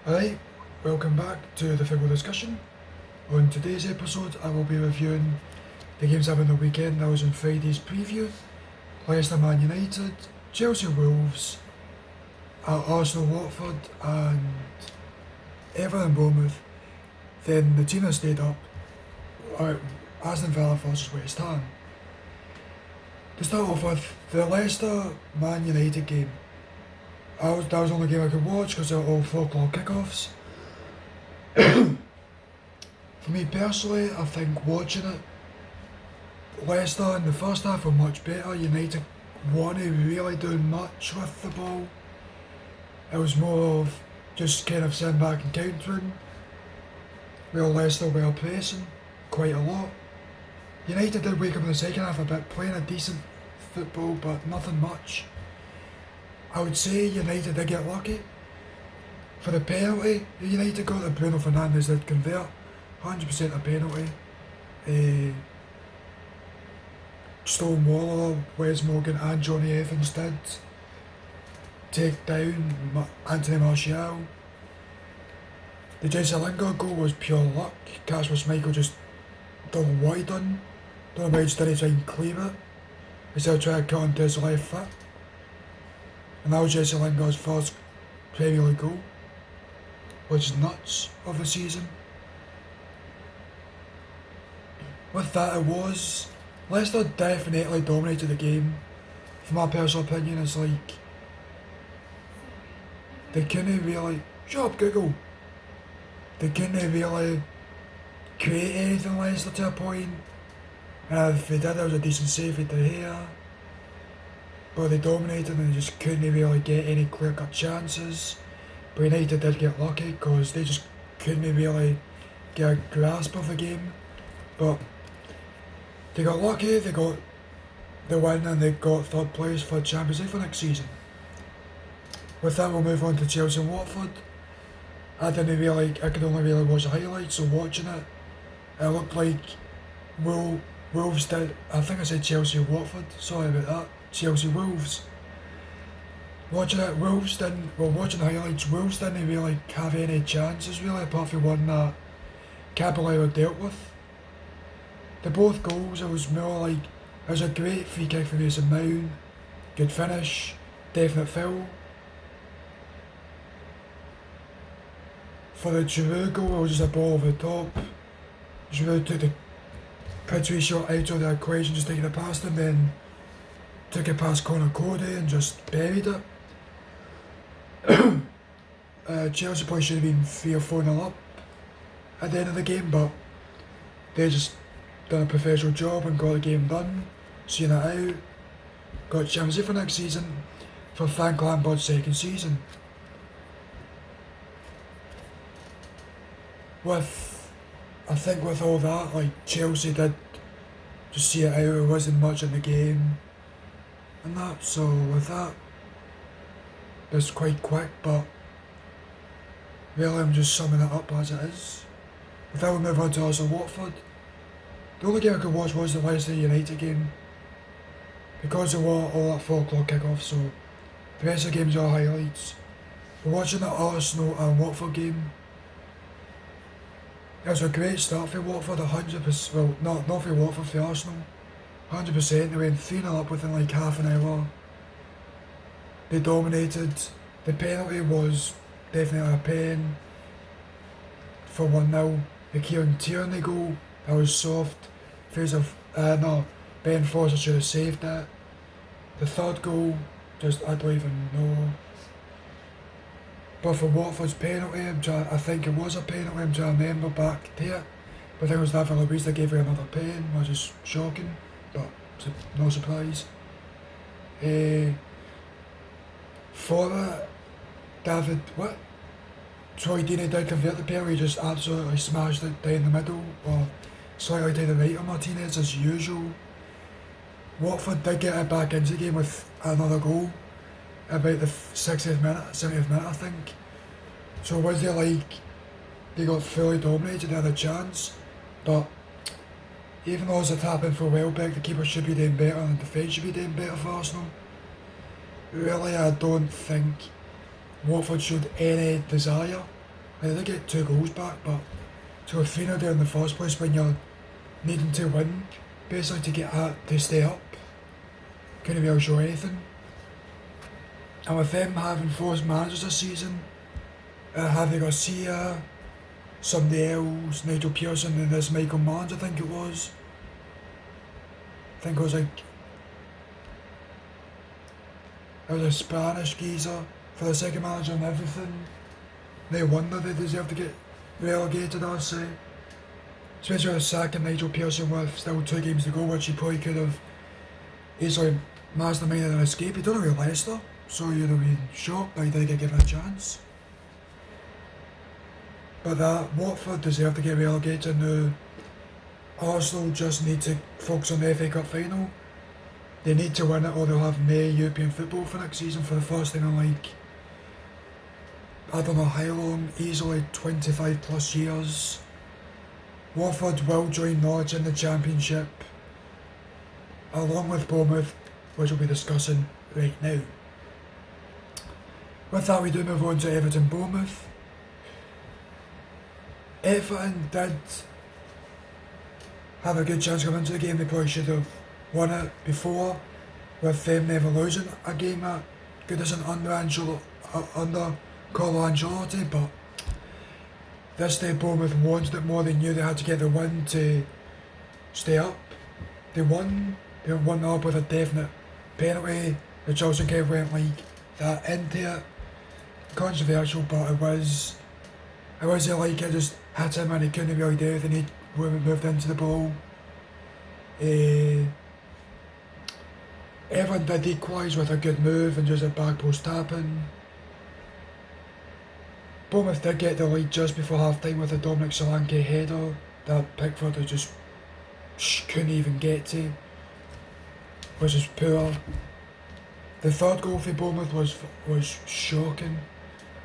Alright, welcome back to the football discussion. On today's episode, I will be reviewing the games having the weekend. That was on Friday's preview. Leicester Man United, Chelsea Wolves, Arsenal Watford, and Everton Bournemouth. Then the team that stayed up, Aston Villa versus West Ham. To start off with, the Leicester Man United game. That was the only game I could watch because they were all 4 o'clock kickoffs. For me personally, I think watching it, Leicester in the first half were much better. United weren't really doing much with the ball. It was more of just kind of sitting back and countering, while Leicester were pressing quite a lot. United did wake up in the second half a bit, playing a decent football, but nothing much. I would say United did get lucky. For the penalty, United got that Bruno Fernandes did convert. 100% a penalty. Stone Waller, Wes Morgan and Johnny Evans did take down Anthony Martial. The Jesse Lingard goal was pure luck. Kasper Schmeichel just don't know what he done. Don't know why he just didn't try and clear it. Instead of trying to cut into his left foot. And that was Jesse Lingard's first Premier League goal, which is nuts of the season. With that, it was Leicester definitely dominated the game. For my personal opinion, it's like they couldn't really shut up Google. They couldn't really create anything Leicester to a point. And if they did, there was a decent save at the hair. But they dominated and they just couldn't really get any clear-cut chances. But United did get lucky because they just couldn't really get a grasp of the game. But they got lucky, they got the win and they got third place for Champions League for next season. With that, we'll move on to Chelsea and Watford. I could only really watch the highlights, so watching it, it looked like Wolves did, I think I said Chelsea and Watford, sorry about that. Chelsea Wolves. Watching the highlights, Wolves didn't really have any chances really, apart from one that Caballero dealt with. The both goals, it was more like, it was a great free kick for Mason Mount, good finish, definite foul. For the Giroud goal, it was just a ball over the top. Giroud took the pitch shot out of the equation, just taking it past him, then took it past Connor Cody and just buried it. Chelsea probably should have been 3 or 4-0 up at the end of the game, but they just done a professional job and got the game done, seeing it out. Got Champions League for next season for Frank Lampard's second season. I think with all that, like Chelsea did just see it out, it wasn't much in the game. And that, so with that, it's quite quick, but really I'm just summing it up as it is. With that, we'll move on to Arsenal Watford. The only game I could watch was the Leicester United game, because they were all at 4 o'clock kickoff, so the rest of the games are highlights. We're watching the Arsenal and Watford game. It was a great start for Watford, 100%, well not for Watford, for Arsenal. 100%, they went 3-0 up within like half an hour. They dominated. The penalty was definitely a pen for 1-0. The Kieran Tierney goal, that was soft. Ben Foster should have saved that. The third goal, I don't even know. But for Watford's penalty, I think it was a penalty, I'm trying to remember back to it. But I think it was David Luiz that gave her another pen, which is shocking, but no surprise. For it, Troy Deeney did convert the penalty, just absolutely smashed it down the middle, or slightly to the right of Martinez as usual. Watford did get it back into the game with another goal, about the 60th minute, 70th minute I think. So was they like, they got fully dominated, they had a chance, but even though it's a tap in for Welbeck, the keeper should be doing better and the defence should be doing better for Arsenal. Really, I don't think Watford showed any desire Like, they get 2 goals back, but to go 3-0 there in the first place when you're needing to win, basically to stay up, couldn't really show anything. And with them having 4 managers this season, Javi Garcia, somebody else, Nigel Pearson, and this Michael Manns, I think it was. I think it was like, it was a Spanish geezer for the second manager and everything. No wonder they deserve to get relegated, I'd say. Especially with sacking Nigel Pearson with still 2 games to go, which he probably could have easily masterminded an escape. He done it with Leicester, so you'd have been shocked that he didn't get given a chance. But that Watford deserve to get relegated now. Arsenal just need to focus on the FA Cup final. They need to win it or they'll have no European football for next season for the first time in like, I don't know how long, easily 25 plus years. Watford will join Norwich in the Championship, along with Bournemouth, which we'll be discussing right now. With that, we do move on to Everton-Bournemouth. Everton did have a good chance coming into the game. They probably should have won it before, with them never losing a game at Goodison under Carlo Ancelotti, but this day Bournemouth wanted it more. They knew they had to get the win to stay up. They won. They won up with a definite penalty. The Chelsea game went like that into it. Controversial, but it was like it just hit him and he couldn't really do anything. He moved into the ball. Everton did equalise with a good move and just a back post tapping. Bournemouth did get the lead just before half time with a Dominic Solanke header that Pickford just couldn't even get to, which is poor. The third goal for Bournemouth was shocking.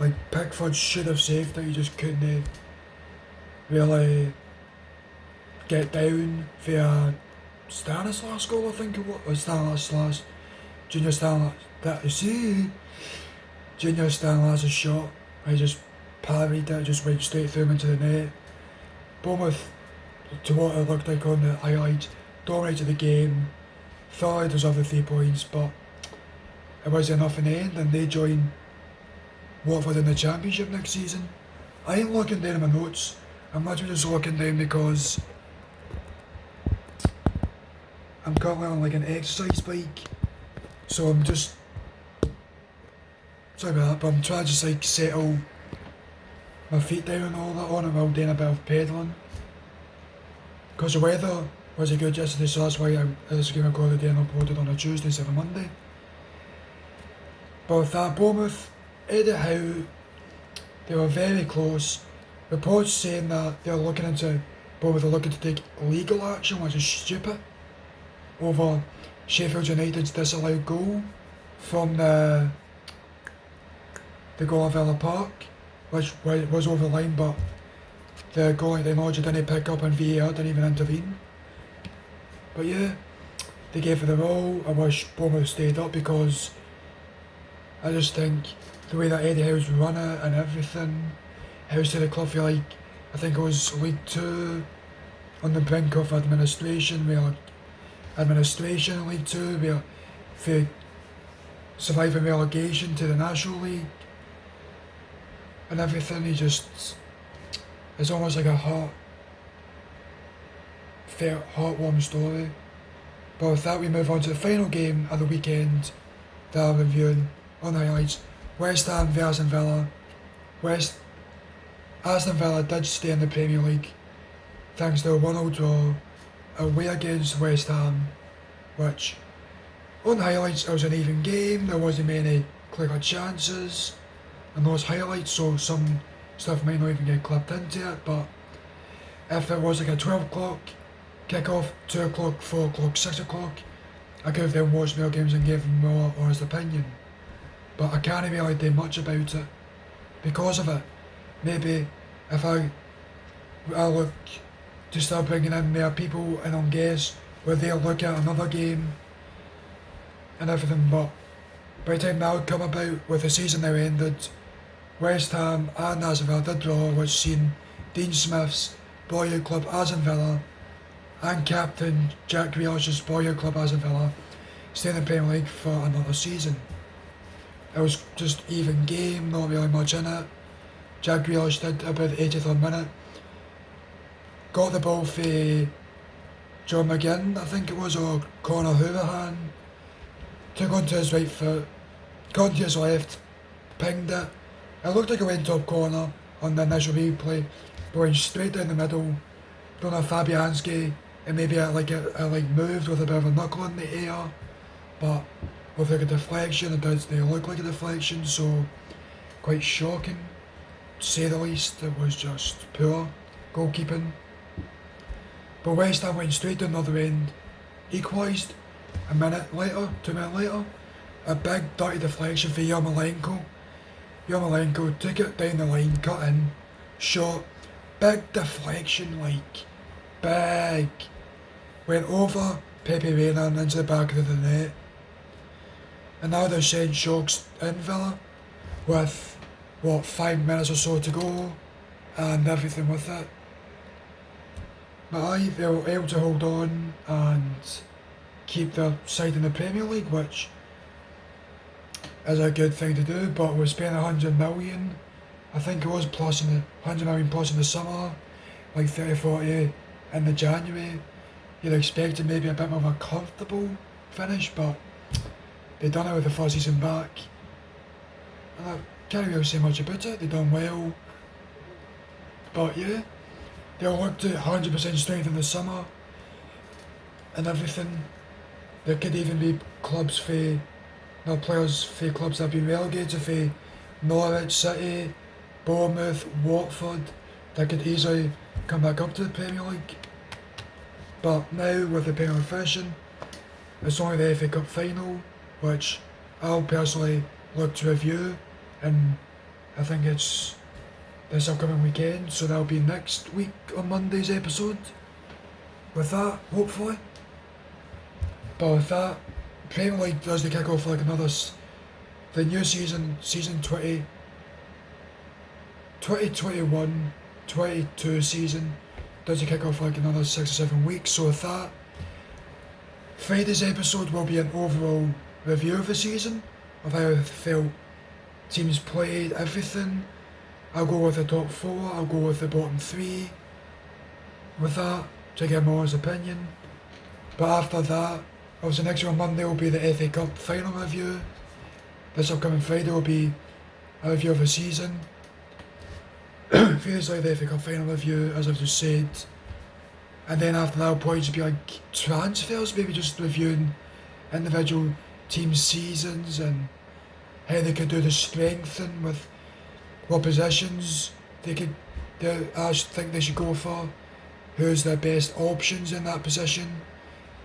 Like, Pickford should have saved it, he just couldn't really get down for Stanislas goal, I think it was, or Stanislas, Junior Stanislas' shot. He just parried it, just went straight through him into the net. Bournemouth, to what it looked like on the highlights, dominated the game, thoroughly deserved the 3 points, but it wasn't enough in the end, and they join Watford in the Championship next season. I ain't looking down at my notes, I'm literally just looking down because I'm currently on like an exercise bike, so I'm just, sorry about that, but I'm trying to just like settle my feet down and all that on it while doing a bit of pedalling. Because the weather wasn't good yesterday, so that's why this game recorded today and uploaded on a Tuesday instead of a Monday. But with that, Bournemouth, Eddie Howe, they were very close. Reports saying that they're looking into, Bournemouth are looking to take legal action, which is stupid, over Sheffield United's disallowed goal from the goal at Villa Park, which was over the line, but the goalie technology didn't pick up and VAR didn't even intervene. But yeah, they gave it their all. I wish Bournemouth stayed up because I just think the way that Eddie Howe's run it and everything, Howe's to the club for like, I think it was League 2, on the brink of administration in League 2, where for surviving relegation to the National League and everything. He just, it's almost like a heartwarming story. But with that, we move on to the final game of the weekend that I'm reviewing on the highlights. West Ham v Aston Villa. Aston Villa did stay in the Premier League thanks to a 1-0 draw away against West Ham, which on the highlights it was an even game. There wasn't many clear chances in those highlights, so some stuff might not even get clipped into it. But if it was like a 12 o'clock kick-off, 2 o'clock, 4 o'clock, 6 o'clock, I could have then watched more games and gave more honest opinion. But I can't really do much about it because of it. Maybe if I look to start bringing in more people and on guests where they'll look at another game and everything, but by the time that would come about with the season now ended, West Ham and Aston Villa did draw, which seen Dean Smith's boyhood club Aston Villa and captain Jack Grealish's boyhood club Aston Villa stay in the Premier League for another season. It was just even game, not really much in it. Jack Grealish did about the 83rd minute. Got the ball for John McGinn, I think it was, or Conor Houlihan. Took onto his right foot, got onto his left, pinged it. It looked like it went top corner on the initial replay, but went straight down the middle. Don't know if Fabianski, and maybe it moved with a bit of a knuckle in the air, but with like a deflection, it does look like a deflection, so quite shocking, to say the least. It was just poor goalkeeping. But West Ham went straight down the other end, equalised a minute later, 2 minutes later. A big dirty deflection for Yarmolenko. Yarmolenko took it down the line, cut in, shot, big deflection, like big. Went over Pepe Reina and into the back of the net. And now they're sending shocks in Villa with, 5 minutes or so to go and everything with it. But they were able to hold on and keep their side in the Premier League, which is a good thing to do, but we're spending 100 million, I think it was, plus in the 100 million plus in the summer, like 30-40 in the January. You'd expect maybe a bit more of a comfortable finish, but they done it with the first season back. And I can't really say much about it, they done well. But yeah, they'll look to 100% strength in the summer and everything. There could even be clubs players for clubs that have been relegated, for Norwich City, Bournemouth, Watford, that could easily come back up to the Premier League. But now with the Premier League finishing, it's only the FA Cup final, which I'll personally look to review, and I think it's this upcoming weekend, so that'll be next week on Monday's episode. With that, hopefully. But with that, Premier League does the kick off like the new season 2021-22 season does the kick off like another 6 or 7 weeks. So with that, Friday's episode will be an overall review of the season, of how I felt teams played, everything. I'll go with the top 4, I'll go with the bottom 3 with that, to get my honest opinion. But after that, obviously next week on Monday will be the FA Cup final review. This upcoming Friday will be a review of the season. Thursday the FA Cup final review, as I've just said. And then after that will probably just be like transfers, maybe just reviewing individual team seasons and how they could do the strengthening with what positions I think they should go for, who's their best options in that position,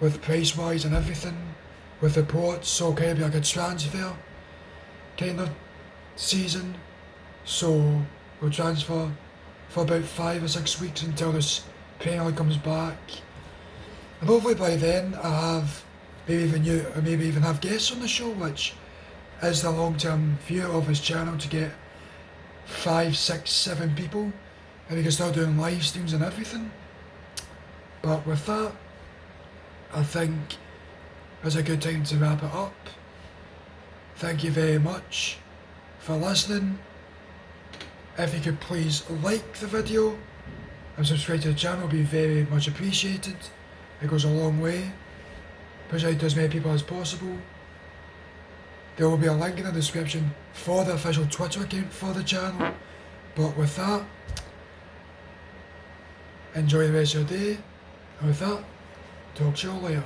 with price wise and everything, with reports. So kind of be like a transfer kind of season. So we'll transfer for about 5 or 6 weeks until this Premier League comes back, and hopefully by then I have maybe even have guests on the show, which is the long-term view of this channel, to get 5, 6, 7 people, and we can start doing live streams and everything. But with that, I think it's a good time to wrap it up. Thank you very much for listening. If you could please like the video and subscribe to the channel, would be very much appreciated. It goes a long way. Push out to as many people as possible. There will be a link in the description for the official Twitter account for the channel. But with that, enjoy the rest of your day. And with that, talk to you all later.